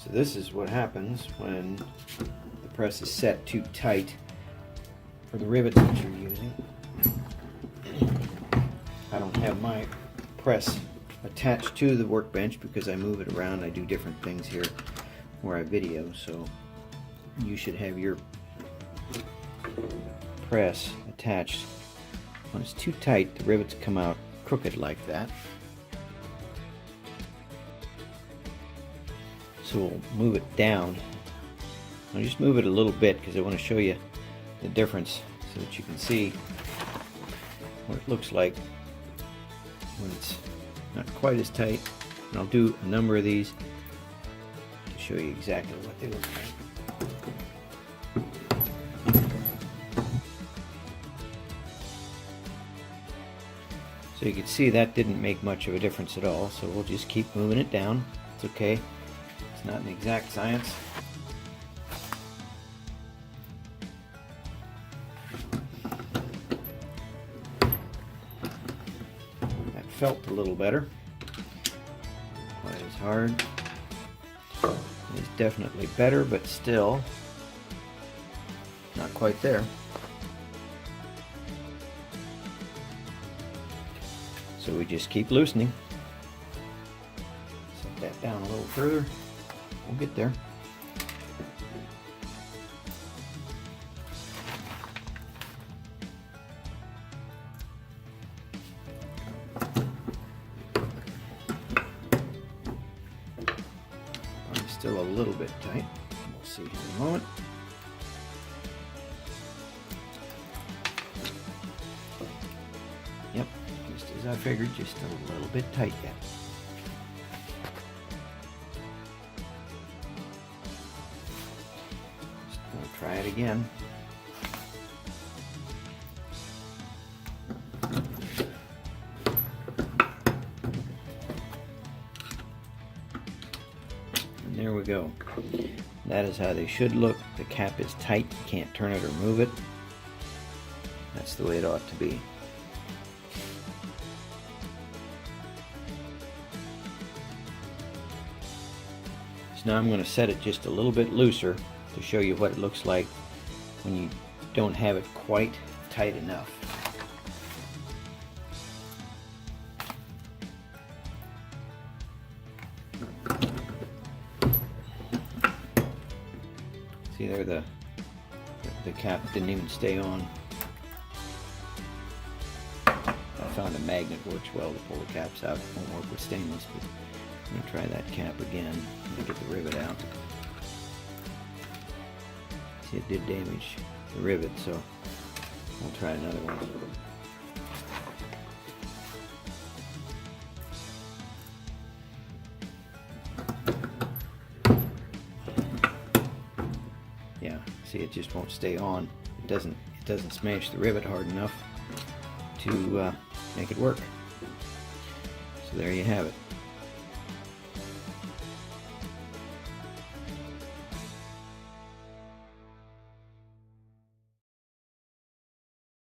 So this is what happens when the press is set too tight for the rivets that you're using. I don't have my press attached to the workbench because I move it around. I do different things here where I video, so you should have your press attached. When it's too tight, the rivets come out crooked like that. So we'll move it down. I'll just move it a little bit because I want to show you the difference so that you can see what it looks like when it's not quite as tight. And I'll do a number of these to show you exactly what they look like. So you can see that didn't make much of a difference at all, so we'll just keep moving it down. It's okay. It's not an exact science. That felt a little better. Quite as hard. It's definitely better, but still not quite there. So we just keep loosening. Set that down a little further. We'll get there. I'm still a little bit tight. We'll see here in a moment. Yep, just as I figured, just a little bit tight yet. Try it again. And there we go. That is how they should look. The cap is tight. You can't turn it or move it. That's the way it ought to be. So now I'm going to set it just a little bit looser to show you what it looks like when you don't have it quite tight enough. See there, the cap didn't even stay on. I found a magnet works well to pull the caps out. It won't work with stainless, but I'm going to try that cap again to get the rivet out. See, it did damage the rivet, so we'll try another one. Yeah, see, it just won't stay on. It doesn't smash the rivet hard enough to make it work. So there you have it.